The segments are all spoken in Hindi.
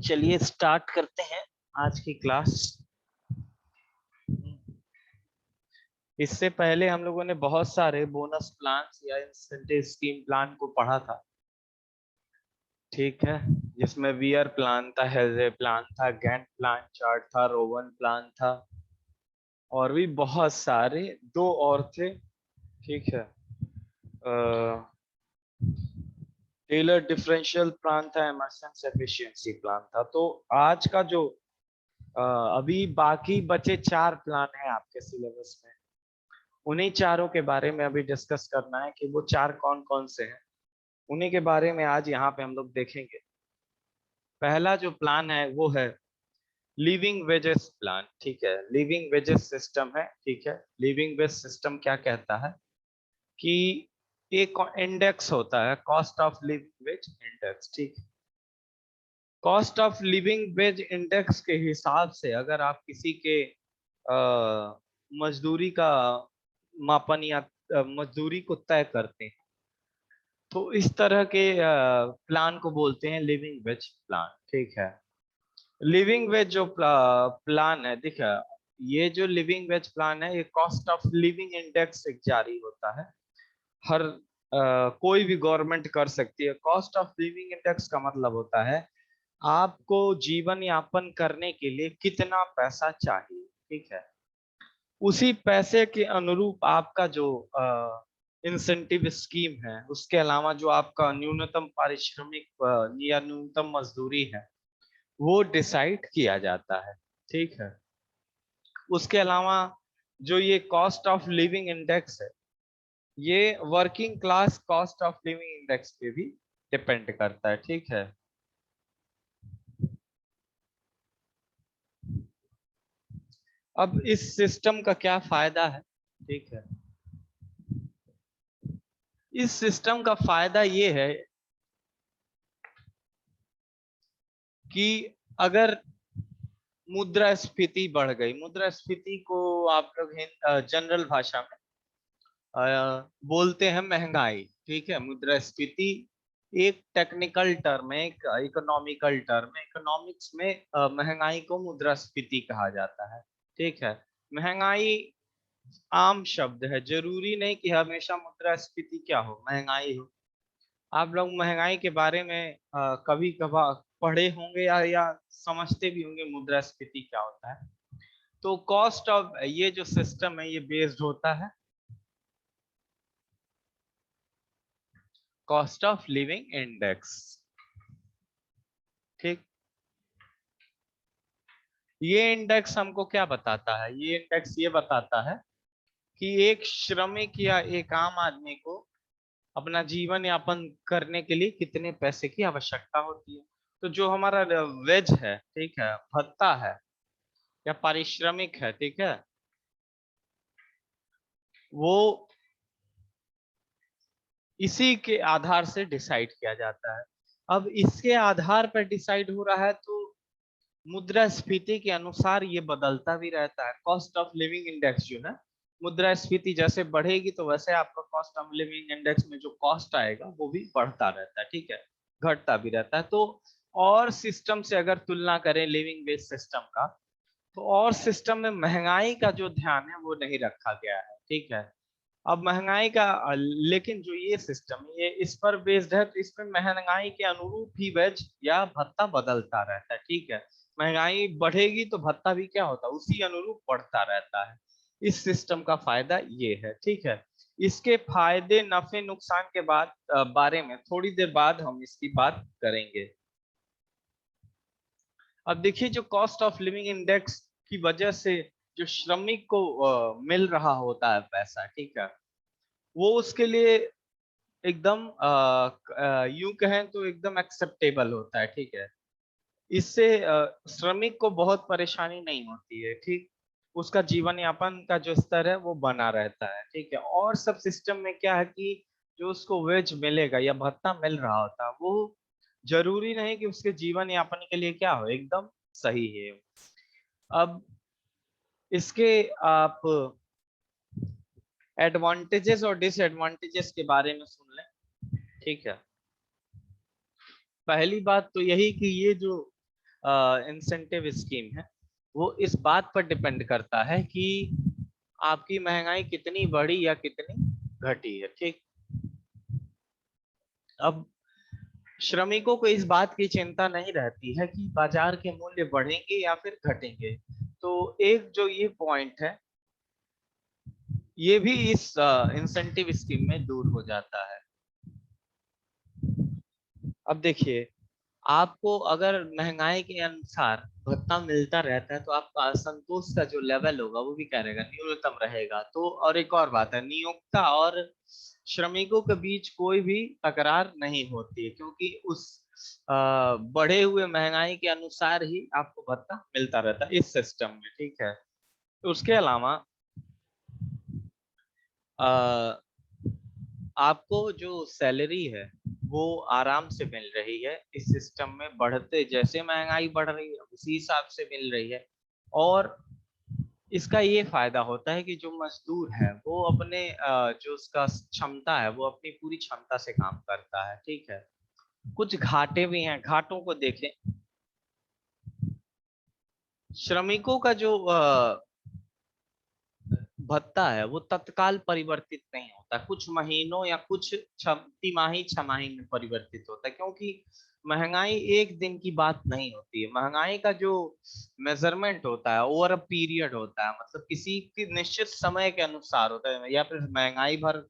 चलिए स्टार्ट करते हैं आज की क्लास। इससे पहले हम लोगों ने बहुत सारे बोनस प्लान्स या इंसेंटिव स्कीम प्लान को पढ़ा था, ठीक है, जिसमें वियर प्लान था, हेजे प्लान था, गैंट प्लान चार्ट था, रोवन प्लान था और भी बहुत सारे, दो और थे, ठीक है। टेलर डिफरेंशियल प्लान था, एमर्सन एफिशिएंसी प्लान था। तो आज का जो अभी बाकी बचे 4 प्लान हैं आपके सिलेबस में, उन्हीं चारों के बारे में अभी डिस्कस करना है कि वो 4 कौन कौन से हैं। उन्हीं के बारे में आज यहाँ पे हम लोग देखेंगे। पहला जो प्लान है वो है लिविंग वेजेस प्लान, ठीक है। लिविंग वेजेस सिस्टम है, ठीक है। लिविंग वेज सिस्टम क्या कहता है कि एक इंडेक्स होता है, cost of living veg index, ठीक है। Cost of living veg index के हिसाब से अगर आप किसी के मजदूरी का मापन या मजदूरी को तय करते हैं तो इस तरह के प्लान को बोलते हैं लिविंग वेज प्लान, ठीक है। लिविंग वेज जो प्लान है, देखा, ये जो लिविंग वेज प्लान है ये कॉस्ट ऑफ लिविंग इंडेक्स से जारी होता है। हर कोई भी गवर्नमेंट कर सकती है। कॉस्ट ऑफ लिविंग इंडेक्स का मतलब होता है आपको जीवन यापन करने के लिए कितना पैसा चाहिए, ठीक है। उसी पैसे के अनुरूप आपका जो इंसेंटिव स्कीम है, उसके अलावा जो आपका न्यूनतम पारिश्रमिक या न्यूनतम मजदूरी है वो डिसाइड किया जाता है, ठीक है। उसके अलावा जो ये कॉस्ट ऑफ लिविंग इंडेक्स है ये working class cost of living index पे भी डिपेंड करता है, ठीक है। अब इस सिस्टम का क्या फायदा है, ठीक है। इस सिस्टम का फायदा ये है कि अगर मुद्रास्फीति बढ़ गई, मुद्रास्फीति को आप लोग जनरल भाषा में बोलते हैं महंगाई, ठीक है। मुद्रास्फीति एक टेक्निकल टर्म है, एक इकोनॉमिकल टर्म है। इकोनॉमिक्स में महंगाई को मुद्रास्फीति कहा जाता है, ठीक है। महंगाई आम शब्द है, जरूरी नहीं कि हमेशा मुद्रास्फीति क्या हो, महंगाई हो। आप लोग महंगाई के बारे में कभी कभार पढ़े होंगे या समझते भी होंगे मुद्रास्फीति क्या होता है। तो कॉस्ट ऑफ ये जो सिस्टम है ये बेस्ड होता है कॉस्ट ऑफ लिविंग इंडेक्स, ठीक। ये इंडेक्स हमको क्या बताता है, ये इंडेक्स ये बताता है कि एक श्रमिक या एक आम आदमी को अपना जीवन यापन करने के लिए कितने पैसे की आवश्यकता होती है। तो जो हमारा वेज है, ठीक है, भत्ता है या पारिश्रमिक है, ठीक है, वो इसी के आधार से डिसाइड किया जाता है। अब इसके आधार पर डिसाइड हो रहा है तो मुद्रास्फीति के अनुसार ये बदलता भी रहता है। कॉस्ट ऑफ लिविंग इंडेक्स जो है, मुद्रास्फीति जैसे बढ़ेगी तो वैसे आपका कॉस्ट ऑफ लिविंग इंडेक्स में जो कॉस्ट आएगा वो भी बढ़ता रहता है, ठीक है, घटता भी रहता है। तो और सिस्टम से अगर तुलना करें लिविंग वेज सिस्टम का, तो और सिस्टम में महंगाई का जो ध्यान है वो नहीं रखा गया है, ठीक है। अब महंगाई का लेकिन जो ये सिस्टम ये इस पर बेस्ड है, तो इसमें महंगाई के अनुरूप ही वेज या भत्ता बदलता रहता है, ठीक है। महंगाई बढ़ेगी तो भत्ता भी क्या होता है, उसी अनुरूप बढ़ता रहता है। इस सिस्टम का फायदा ये है, ठीक है। इसके फायदे नफे नुकसान के बारे में थोड़ी देर बाद हम इसकी बात करेंगे। अब देखिए, जो कॉस्ट ऑफ लिविंग इंडेक्स की वजह से जो श्रमिक को मिल रहा होता है पैसा, ठीक है, वो उसके लिए एकदम यूं कहें तो एकदम एक्सेप्टेबल होता है, ठीक है। इससे श्रमिक को बहुत परेशानी नहीं होती है, ठीक। उसका जीवन यापन का जो स्तर है वो बना रहता है, ठीक है। और सब सिस्टम में क्या है कि जो उसको वेज मिलेगा या भत्ता मिल रहा होता है वो जरूरी नहीं कि उसके जीवन यापन के लिए क्या हो, एकदम सही है। अब इसके आप एडवांटेजेस और डिसएडवांटेजेस के बारे में सुन लें, ठीक है। पहली बात तो यही कि ये जो इंसेंटिव स्कीम है वो इस बात पर डिपेंड करता है कि आपकी महंगाई कितनी बढ़ी या कितनी घटी है, ठीक। अब श्रमिकों को इस बात की चिंता नहीं रहती है कि बाजार के मूल्य बढ़ेंगे या फिर घटेंगे। तो एक जो ये पॉइंट है ये भी इस इंसेंटिव स्कीम में दूर हो जाता है। अब देखिए, आपको अगर महंगाई के अनुसार भत्ता मिलता रहता है तो आपका असंतोष का जो लेवल होगा वो भी क्या रहेगा, न्यूनतम रहेगा। तो और एक और बात है, नियोक्ता और श्रमिकों के बीच कोई भी तकरार नहीं होती है, क्योंकि उस बढ़े हुए महंगाई के अनुसार ही आपको भत्ता मिलता रहता है इस सिस्टम में, ठीक है। तो उसके अलावा अ, आपको जो सैलरी है वो आराम से मिल रही है इस सिस्टम में, बढ़ते जैसे महंगाई बढ़ रही है उसी हिसाब से मिल रही है। और इसका ये फायदा होता है कि जो मजदूर है वो अपने जो उसका क्षमता है वो अपनी पूरी क्षमता से काम करता है, ठीक है। कुछ घाटे भी हैं, घाटों को देखें। श्रमिकों का जो भत्ता है वो तत्काल परिवर्तित नहीं होता, कुछ महीनों या कुछ तिमाही छमाही में परिवर्तित होता है, क्योंकि महंगाई एक दिन की बात नहीं होती है। महंगाई का जो मेजरमेंट होता है ओवर अ पीरियड होता है, मतलब किसी की निश्चित समय के अनुसार होता है, या फिर महंगाई भर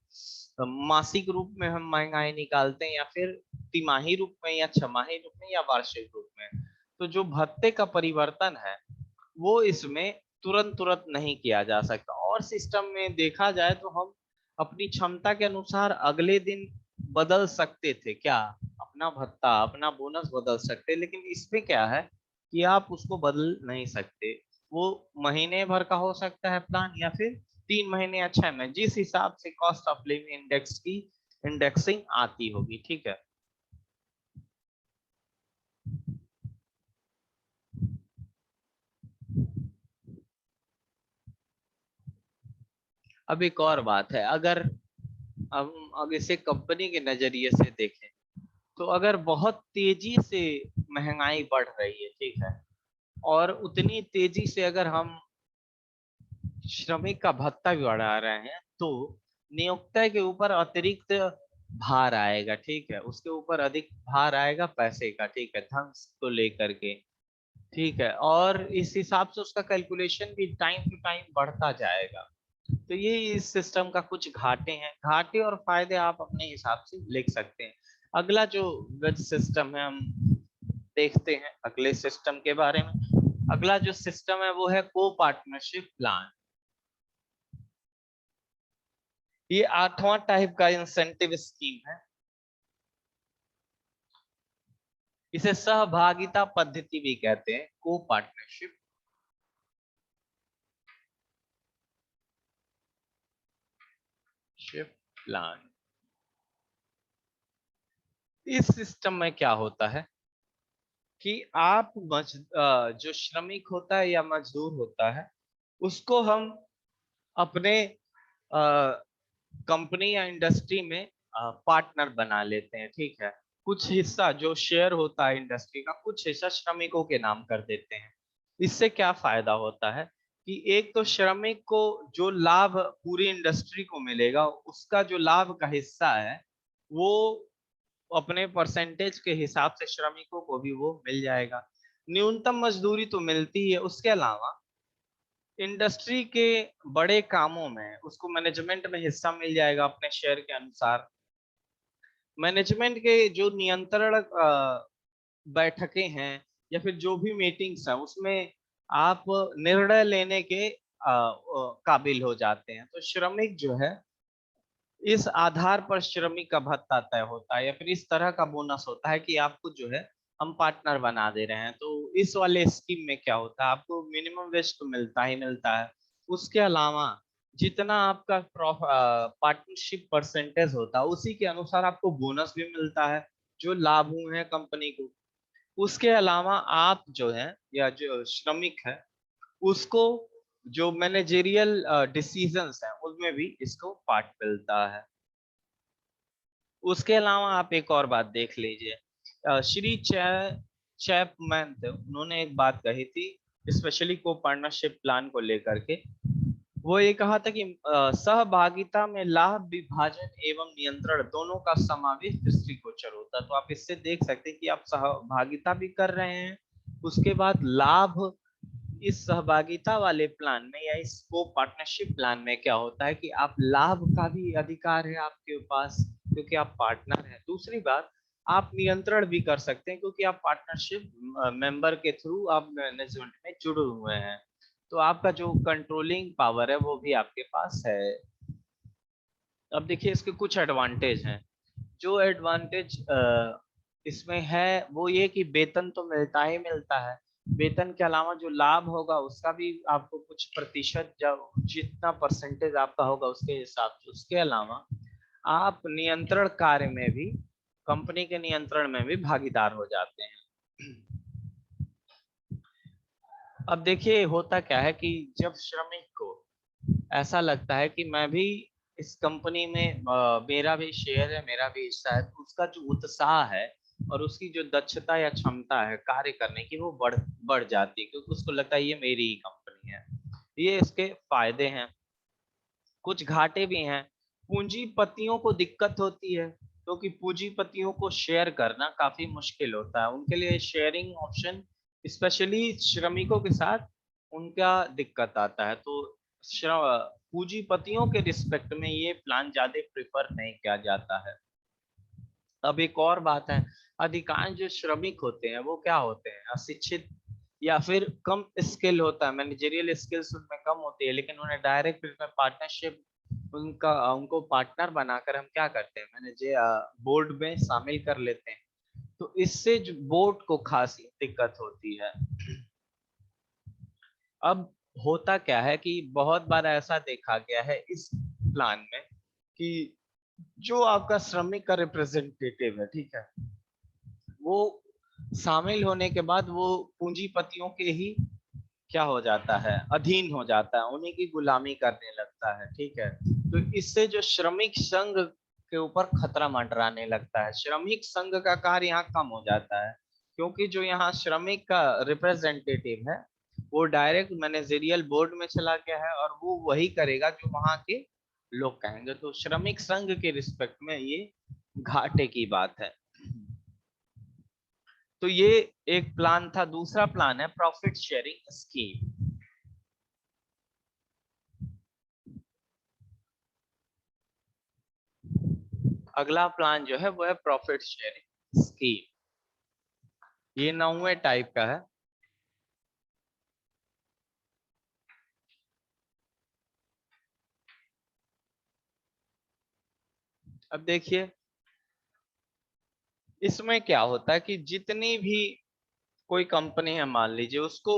मासिक रूप में हम महंगाई निकालते हैं, या फिर तिमाही रूप में या छमाही रूप में या वार्षिक रूप में। तो जो भत्ते का परिवर्तन है वो इसमें तुरंत तुरंत नहीं किया जा सकता। और सिस्टम में देखा जाए तो हम अपनी क्षमता के अनुसार अगले दिन बदल सकते थे क्या, अपना भत्ता अपना बोनस बदल सकते, लेकिन इसमें क्या है कि आप उसको बदल नहीं सकते। वो महीने भर का हो सकता है प्लान, या फिर 3 महीने या 6 महीने, जिस हिसाब से कॉस्ट ऑफ लिविंग इंडेक्स की इंडेक्सिंग आती होगी, ठीक है। अब एक और बात है, अगर हम अब इसे कंपनी के नजरिए से देखें तो अगर बहुत तेजी से महंगाई बढ़ रही है, ठीक है, और उतनी तेजी से अगर हम श्रमिक का भत्ता भी बढ़ा रहे हैं तो नियोक्ता के ऊपर अतिरिक्त भार आएगा, ठीक है, उसके ऊपर अधिक भार आएगा पैसे का, ठीक है, धन को लेकर के, ठीक है। और इस हिसाब से उसका कैलकुलेशन भी टाइम टू टाइम बढ़ता जाएगा। तो ये इस सिस्टम का कुछ घाटे हैं, घाटे और फायदे आप अपने हिसाब से लिख सकते हैं। अगला जो वेज सिस्टम है हम देखते हैं अगले सिस्टम के बारे में। अगला जो सिस्टम है वो है को पार्टनरशिप प्लान। ये 8वां टाइप का इंसेंटिव स्कीम है। इसे सहभागिता पद्धति भी कहते हैं, को पार्टनरशिप प्लान। इस सिस्टम में क्या होता है कि आप जो श्रमिक होता है या मजदूर होता है उसको हम अपने कंपनी या इंडस्ट्री में पार्टनर बना लेते हैं, ठीक है। कुछ हिस्सा जो शेयर होता है इंडस्ट्री का, कुछ हिस्सा श्रमिकों के नाम कर देते हैं। इससे क्या फायदा होता है कि एक तो श्रमिक को जो लाभ पूरी इंडस्ट्री को मिलेगा उसका जो लाभ का हिस्सा है वो अपने परसेंटेज के हिसाब से श्रमिकों को भी वो मिल जाएगा। न्यूनतम मजदूरी तो मिलती है, उसके अलावा इंडस्ट्री के बड़े कामों में उसको मैनेजमेंट में हिस्सा मिल जाएगा अपने शेयर के अनुसार। मैनेजमेंट के जो नियंत्रण बैठकें हैं या फिर जो भी मीटिंग्स है उसमें आप निर्णय लेने के काबिल हो जाते हैं। तो श्रमिक जो है इस आधार पर श्रमिक का भत्ता तय होता है, या फिर इस तरह का बोनस होता है कि आपको जो है हम पार्टनर बना दे रहे हैं। तो इस वाले स्कीम में क्या होता है, आपको मिनिमम वेज तो मिलता ही मिलता है, उसके अलावा जितना आपका पार्टनरशिप परसेंटेज होता है उसी के अनुसार आपको बोनस भी मिलता है जो लाभ हुए हैं कंपनी को। उसके अलावा आप जो है या जो श्रमिक है उसको जो मैनेजेरियल डिसीजंस हैं उनमें भी इसको पार्ट मिलता है। उसके अलावा आप एक और बात देख लीजिए श्री चैपमैन थे, उन्होंने एक बात कही थी स्पेशली को पार्टनरशिप प्लान को लेकर के। वो ये कहा था कि सहभागिता में लाभ विभाजन एवं नियंत्रण दोनों का समावेश दृष्टिगोचर होता है। तो आप इससे देख सकते हैं कि आप सहभागिता भी कर रहे हैं, उसके बाद लाभ। इस सहभागिता वाले प्लान में या इस को पार्टनरशिप प्लान में क्या होता है कि आप लाभ का भी अधिकार है आपके पास, क्योंकि आप पार्टनर हैं। दूसरी बात, आप नियंत्रण भी कर सकते हैं क्योंकि आप पार्टनरशिप मेंबर के थ्रू आप मैनेजमेंट में जुड़े हुए हैं। तो आपका जो कंट्रोलिंग पावर है वो भी आपके पास है। अब देखिए इसके कुछ एडवांटेज हैं। जो एडवांटेज इसमें है वो ये कि वेतन तो मिलता ही मिलता है। वेतन के अलावा जो लाभ होगा उसका भी आपको कुछ प्रतिशत, जब जितना परसेंटेज आपका होगा उसके हिसाब से। उसके अलावा आप नियंत्रण कार्य में भी, कंपनी के नियंत्रण में भी भागीदार हो जाते हैं। अब देखिए होता क्या है कि जब श्रमिक को ऐसा लगता है कि मैं भी इस कंपनी में मेरा भी शेयर है, मेरा भी हिस्सा है, तो उसका जो उत्साह है और उसकी जो दक्षता या क्षमता है कार्य करने की वो बढ़ जाती है, क्योंकि उसको लगता है ये मेरी ही कंपनी है। ये इसके फायदे हैं। कुछ घाटे भी हैं। पूंजीपतियों को दिक्कत होती है क्योंकि पूंजीपतियों को शेयर करना काफी मुश्किल होता है। उनके लिए शेयरिंग ऑप्शन स्पेशली श्रमिकों के साथ उनका दिक्कत आता है। तो पूंजीपतियों के रिस्पेक्ट में ये प्लान ज्यादा प्रेफर नहीं किया जाता है। अब एक और बात है, अधिकांश जो श्रमिक होते हैं वो क्या होते हैं, अशिक्षित या फिर कम स्किल होता है, मैनेजरियल स्किल्स उनमें कम होती है, लेकिन उन्हें डायरेक्ट इसमें पार्टनरशिप उनको पार्टनर बनाकर हम क्या करते हैं, मैनेजर बोर्ड में शामिल कर लेते हैं। तो इससे जो बोर्ड को खासी दिक्कत होती है। अब होता क्या है कि बहुत बार ऐसा देखा गया है इस प्लान में कि जो आपका श्रमिक का रिप्रेजेंटेटिव है, ठीक है, वो शामिल होने के बाद वो पूंजीपतियों के ही क्या हो जाता है, अधीन हो जाता है, उन्हीं की गुलामी करने लगता है। ठीक है, तो इससे जो श्रमिक संघ के ऊपर खतरा मंडराने लगता है। श्रमिक संघ का कार्य यहाँ कम हो जाता है क्योंकि जो यहाँ श्रमिक का रिप्रेजेंटेटिव है वो डायरेक्ट मैनेजरियल बोर्ड में चला गया है और वो वही करेगा जो वहां के लोग कहेंगे। तो श्रमिक संघ के रिस्पेक्ट में ये घाटे की बात है। तो ये एक प्लान था। दूसरा प्लान है प्रॉफिट शेयरिंग स्कीम। अगला प्लान जो है वो है प्रॉफिट शेयरिंग स्कीम। ये 9वें टाइप का है। अब देखिए इसमें क्या होता है कि जितनी भी कोई कंपनी है मान लीजिए उसको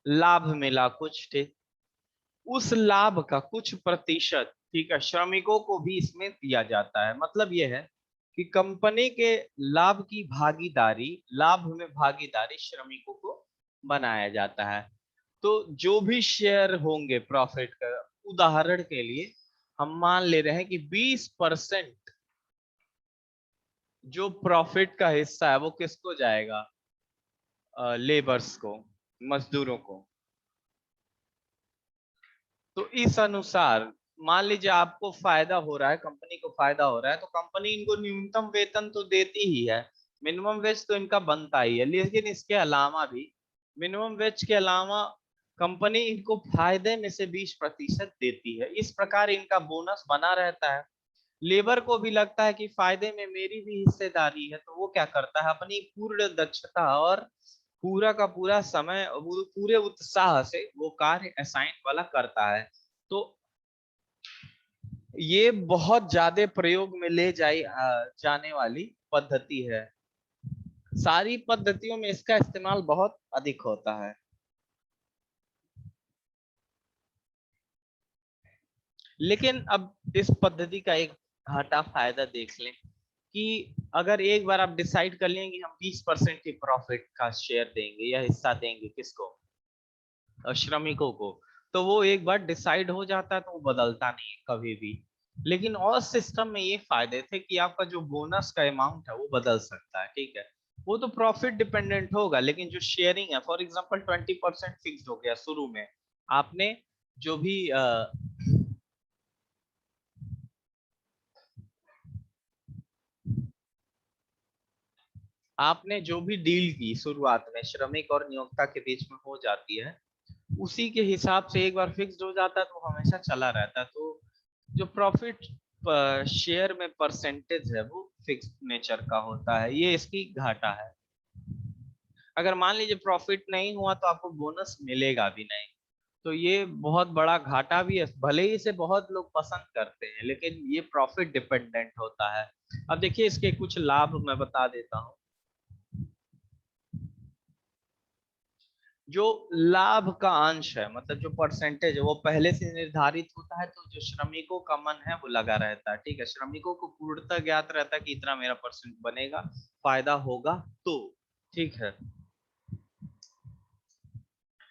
लाभ मिला कुछ, ठीक, उस लाभ का कुछ प्रतिशत, ठीक है, श्रमिकों को भी इसमें दिया जाता है। मतलब यह है कि कंपनी के लाभ की भागीदारी, लाभ में भागीदारी श्रमिकों को बनाया जाता है। तो जो भी शेयर होंगे प्रॉफिट का, उदाहरण के लिए हम मान ले रहे हैं कि 20% जो प्रॉफिट का हिस्सा है वो किसको जाएगा, लेबर्स को, मजदूरों को। तो इस अनुसार मान लीजिए आपको फायदा हो रहा है, कंपनी को फायदा हो रहा है, तो कंपनी इनको न्यूनतम वेतन तो देती ही है, मिनिमम वेज तो इनका बनता ही है, लेकिन इसके अलावा भी, मिनिमम वेज के अलावा कंपनी इनको फायदे में से 20% देती है। इस प्रकार इनका बोनस बना रहता है। लेबर को भी लगता है कि फायदे में मेरी भी हिस्सेदारी है, तो वो क्या करता है, अपनी पूर्ण दक्षता और पूरा का पूरा समय वो पूरे उत्साह से वो कार्य असाइन वाला करता है। तो ये बहुत ज्यादा प्रयोग में ले जाने वाली पद्धति है। सारी पद्धतियों में इसका इस्तेमाल बहुत अधिक होता है। लेकिन अब इस पद्धति का एक घाटा फायदा देख लें कि अगर एक बार आप डिसाइड कर लें कि हम 20% की प्रॉफिट का शेयर देंगे या हिस्सा देंगे किसको, श्रमिकों को, तो वो एक बार डिसाइड हो जाता है तो वो बदलता नहीं है कभी भी। लेकिन और सिस्टम में ये फायदे थे कि आपका जो बोनस का अमाउंट है वो बदल सकता है, ठीक है। वो तो प्रॉफिट डिपेंडेंट होगा, लेकिन जो शेयरिंग है, फॉर एग्जांपल 20% फिक्स हो गया शुरू में। आपने जो भी आपने जो भी डील की शुरुआत में श्रमिक और नियोक्ता के बीच में हो जाती है, उसी के हिसाब से एक बार फिक्स्ड हो जाता है तो हमेशा चला रहता है। तो जो प्रॉफिट शेयर में परसेंटेज है वो फिक्स नेचर का होता है, ये इसकी घाटा है। अगर मान लीजिए प्रॉफिट नहीं हुआ तो आपको बोनस मिलेगा भी नहीं, तो ये बहुत बड़ा घाटा भी है। भले ही इसे बहुत लोग पसंद करते हैं, लेकिन ये प्रॉफिट डिपेंडेंट होता है। अब देखिए इसके कुछ लाभ मैं बता देता हूँ। जो लाभ का अंश है, मतलब जो परसेंटेज है, वो पहले से निर्धारित होता है, तो जो श्रमिकों का मन है वो लगा रहता है, ठीक है। श्रमिकों को पूर्णतः ज्ञात रहता है कि इतना मेरा परसेंट बनेगा, फायदा होगा तो, ठीक है।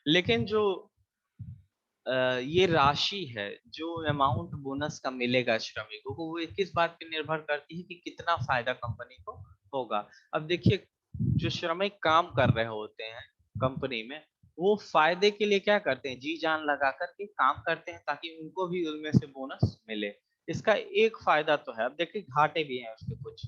लेकिन जो ये राशि है, जो अमाउंट बोनस का मिलेगा श्रमिकों को, वो किस बात पे निर्भर करती है कि कितना फायदा कंपनी को होगा। अब देखिए, जो श्रमिक काम कर रहे होते हैं कंपनी में, वो फायदे के लिए क्या करते हैं, जी जान लगा करके काम करते हैं ताकि उनको भी उनमें से बोनस मिले। इसका एक फायदा तो है। अब देखिए घाटे भी हैं उसके कुछ।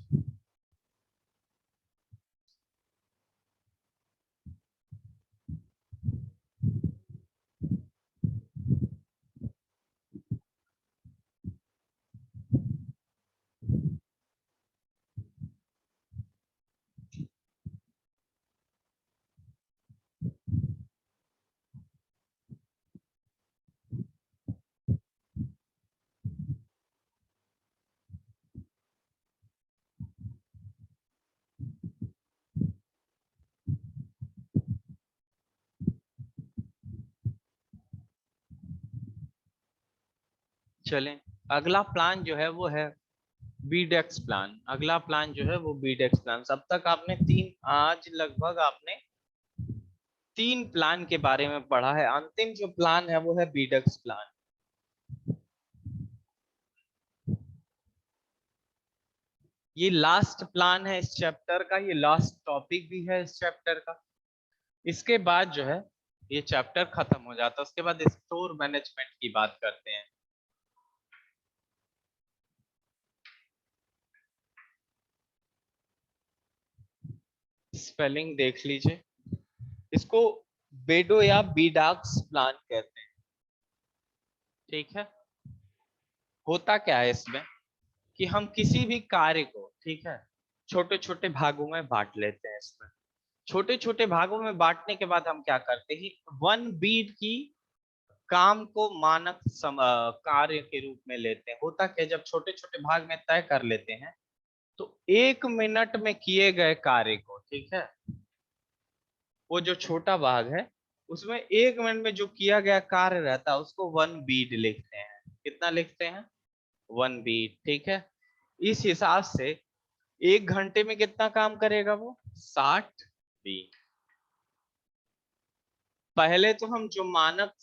चलें, अगला प्लान जो है वो है बीडेक्स प्लान। अगला प्लान जो है वो बीडेक्स प्लान। अब तक आपने तीन, आज लगभग आपने तीन प्लान के बारे में पढ़ा है। अंतिम जो प्लान है वो है बीडेक्स प्लान। ये लास्ट प्लान है इस चैप्टर का, ये लास्ट टॉपिक भी है इस चैप्टर का। इसके बाद जो है ये चैप्टर खत्म हो जाता है, उसके बाद स्टोर मैनेजमेंट की बात करते हैं। स्पेलिंग देख लीजिए, इसको बेडो या बीडाक्स प्लान कहते हैं, ठीक है। होता क्या है इसमें कि हम किसी भी कार्य को, ठीक है, छोटे छोटे भागों में बांट लेते हैं। इसमें छोटे छोटे भागों में बांटने के बाद हम क्या करते हैं, वन बीट की काम को मानक कार्य के रूप में लेते हैं। होता क्या, जब छोटे छोटे भाग में तय कर लेते हैं, तो 1 मिनट में किए गए कार्य को, ठीक है, वो जो छोटा भाग है उसमें 1 मिनट में जो किया गया कार्य रहता है उसको वन बीट लिखते हैं। कितना लिखते हैं, वन बीट, ठीक है। इस हिसाब से 1 घंटे में कितना काम करेगा वो, 60 बीट। पहले तो हम जो मानक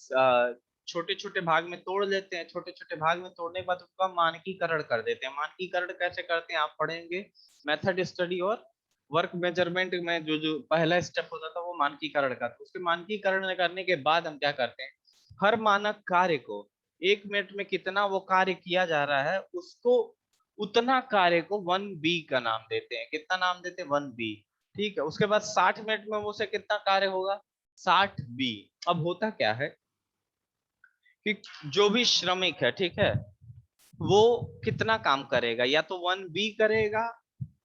छोटे छोटे भाग में तोड़ लेते हैं, छोटे छोटे भाग में तोड़ने के बाद उसका मानकीकरण कर देते हैं। मानकीकरण कैसे करते हैं आप पढ़ेंगे मेथड स्टडी और वर्क मेजरमेंट में। जो जो पहला स्टेप होता था वो मानकीकरण का, तो उसके मानकीकरण करने के बाद हम क्या करते हैं, हर मानक कार्य को 1 मिनट में कितना वो कार्य किया जा रहा है, उसको उतना कार्य को वन बी का नाम देते हैं। कितना नाम देते हैं, वन बी, ठीक है। उसके बाद 60 मिनट में वो से कितना कार्य होगा, 60 बी। अब होता क्या है कि जो भी श्रमिक है, ठीक है, वो कितना काम करेगा, या तो वन बी करेगा,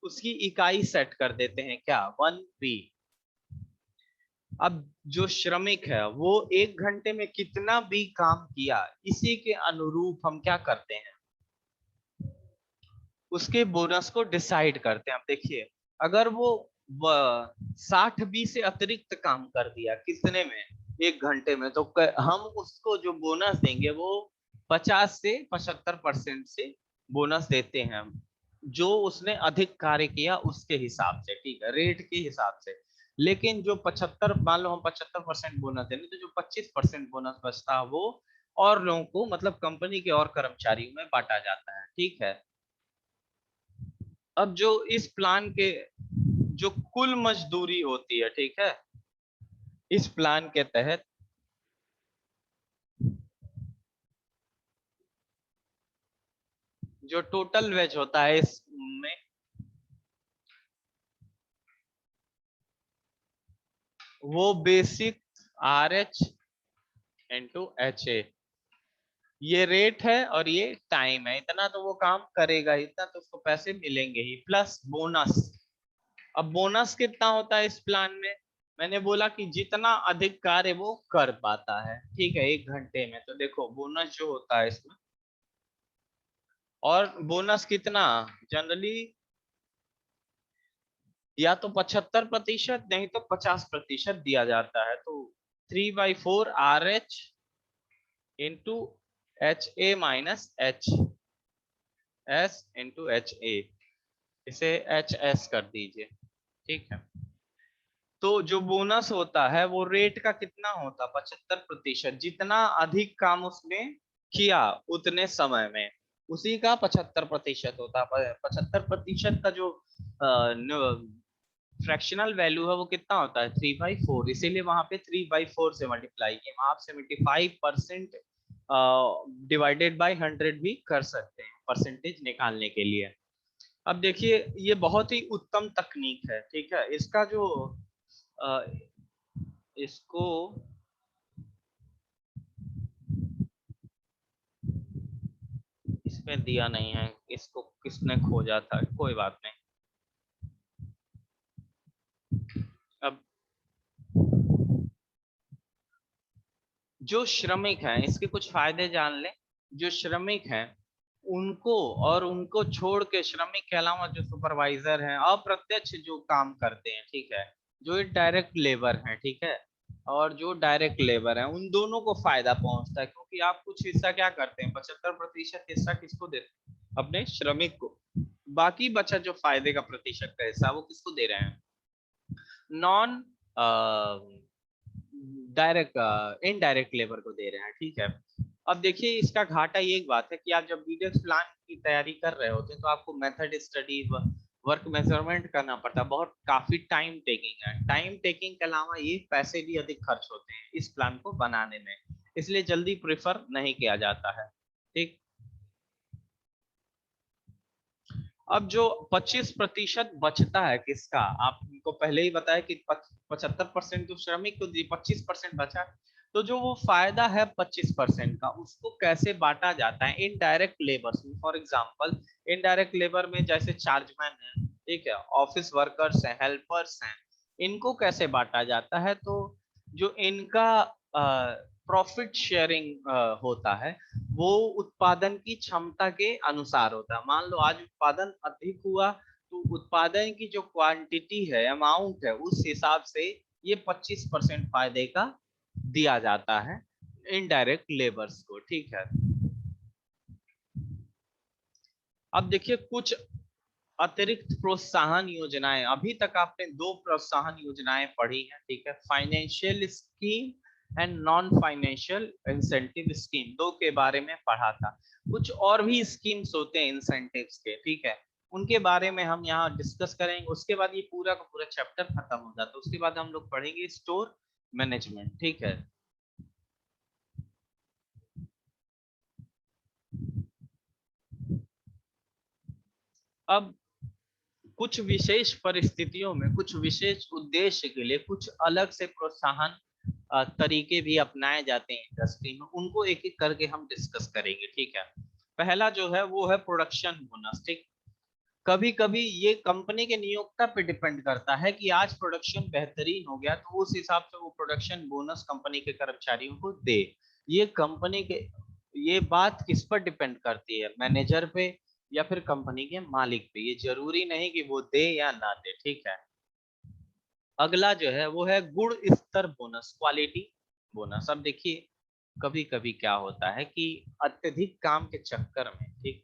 उसकी इकाई सेट कर देते हैं क्या, वन बी। अब जो श्रमिक है वो 1 घंटे में कितना भी काम किया, इसी के अनुरूप हम क्या करते हैं, उसके बोनस को डिसाइड करते हैं। अब देखिए, अगर वो 60 बी से अतिरिक्त काम कर दिया कितने में, 1 घंटे में, तो हम उसको जो बोनस देंगे वो 50 से 75% से बोनस देते हैं हम, जो उसने अधिक कार्य किया उसके हिसाब से, ठीक है, रेट के हिसाब से। लेकिन जो 75, मान लो हम 75% बोनस देंगे, तो जो 25% बोनस बचता है वो और लोगों को मतलब कंपनी के और कर्मचारियों में बांटा जाता है। ठीक है, अब जो इस प्लान के जो कुल मजदूरी होती है, ठीक है, इस प्लान के तहत जो टोटल वेज होता है इसमें वो बेसिक RH इंटू HA, ये रेट है और ये टाइम है। इतना तो वो काम करेगा, इतना तो उसको पैसे मिलेंगे ही, प्लस बोनस। अब बोनस कितना होता है इस प्लान में? मैंने बोला कि जितना अधिक कार्य वो कर पाता है, ठीक है, 1 घंटे में। तो देखो बोनस जो होता है इसमें, और बोनस कितना जनरली या तो 75% नहीं तो 50% दिया जाता है। तो 3/4 RH into HA-HS into HA, इसे HS कर दीजिए। ठीक है, तो जो बोनस होता है वो रेट का कितना होता? 75%। जितना अधिक काम उसने किया उतने समय में, उसी का 75% होता है। 75% का जो फ्रैक्शनल वैल्यू है वो कितना होता है? 3/4। इसीलिए वहां पे 3/4 से मल्टीप्लाई किए। वहां आप 75% डिवाइडेड बाय 100 भी कर सकते हैं परसेंटेज निकालने के लिए। अब देखिए ये बहुत ही उत्तम तकनीक है, ठीक है। इसका जो अ, इसको इसमें दिया नहीं है, इसको किसने खोजा था, कोई बात नहीं। अब जो श्रमिक हैं इसके कुछ फायदे जान लें। जो श्रमिक हैं उनको, और उनको छोड़ के श्रमिक के अलावा जो सुपरवाइजर हैं, अप्रत्यक्ष जो काम करते हैं, ठीक है, जो डायरेक्ट लेबर हैं, ठीक है, और जो डायरेक्ट लेबर हैं, उन दोनों को फायदा पहुंचता है। क्योंकि आप कुछ हिस्सा क्या करते हैं, 75% हिस्सा किसको देते हैं? अपने श्रमिक को। बाकी बचा जो फायदे का प्रतिशत का हिस्सा वो किसको दे रहे हैं? नॉन डायरेक्ट इनडायरेक्ट लेबर को दे रहे हैं, ठीक है। अब देखिए इसका घाटा ये एक बात है कि आप जब बीडेक्स प्लान की तैयारी कर रहे होते हैं तो आपको मेथड स्टडी, वर्क मेजरमेंट करना पड़ता है। बहुत काफी टाइम टेकिंग है। टाइम टेकिंग के अलावा ये पैसे भी अधिक खर्च होते हैं इस प्लान को बनाने में, इसलिए जल्दी प्रेफर नहीं किया जाता है। ठीक, अब जो 25% बचता है किसका, आपको पहले ही बताया कि 75% तो श्रमिक को दिए, 25% बचा। तो जो वो फायदा है 25% का, उसको कैसे बांटा जाता है इनडायरेक्ट लेबर में? फॉर एग्जांपल इनडायरेक्ट लेबर में जैसे चार्जमैन है, ठीक है, ऑफिस वर्कर्स हैं, हेल्पर्स हैं, इनको कैसे बांटा जाता है? तो जो इनका प्रॉफिट शेयरिंग होता है वो उत्पादन की क्षमता के अनुसार होता है। मान लो आज उत्पादन अधिक हुआ तो उत्पादन की जो क्वांटिटी है, अमाउंट है, उस हिसाब से ये 25% फायदे का दिया जाता है इनडायरेक्ट लेबर्स को, ठीक है। अब देखिए कुछ अतिरिक्त प्रोत्साहन योजनाएं, अभी तक आपने 2 प्रोत्साहन योजनाएं पढ़ी हैं, ठीक है, financial scheme and non financial incentive scheme, दो के बारे में पढ़ा था। कुछ और भी स्कीम्स होते हैं इंसेंटिव्स के, ठीक है, उनके बारे में हम यहाँ डिस्कस करेंगे। उसके बाद ये पूरा का पूरा चैप्टर खत्म हो जाता है। उसके बाद हम लोग पढ़ेंगे स्टोर मैनेजमेंट, ठीक है। अब कुछ विशेष परिस्थितियों में, कुछ विशेष उद्देश्य के लिए कुछ अलग से प्रोत्साहन तरीके भी अपनाए जाते हैं इंडस्ट्री में, उनको एक एक करके हम डिस्कस करेंगे, ठीक है। पहला जो है वो है प्रोडक्शन बोनस, ठीक। कभी कभी ये कंपनी के नियोक्ता पे डिपेंड करता है कि आज प्रोडक्शन बेहतरीन हो गया तो उस हिसाब से वो प्रोडक्शन बोनस कंपनी के कर्मचारियों को दे। ये कंपनी के, ये बात किस पर डिपेंड करती है, मैनेजर पे या फिर कंपनी के मालिक पे? ये जरूरी नहीं कि वो दे या ना दे, ठीक है। अगला जो है वो है गुण स्तर बोनस, क्वालिटी बोनस। अब देखिए कभी कभी क्या होता है कि अत्यधिक काम के चक्कर में, ठीक,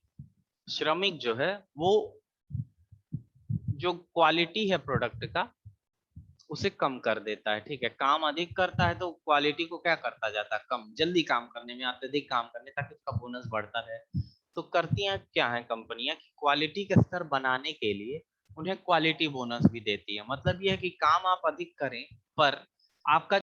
श्रमिक जो है वो जो क्वालिटी है प्रोडक्ट का उसे कम कर देता है। ठीक है, काम अधिक करता है तो क्वालिटी को क्या करता जाता है, कम, जल्दी काम करने में, अत्यधिक काम करने, ताकि उसका बोनस बढ़ता रहे। तो करती हैं क्या है कंपनियां कि क्वालिटी का स्तर बनाने के लिए उन्हें क्वालिटी बोनस भी देती है। मतलब यह है कि काम आप अधिक करें पर आपका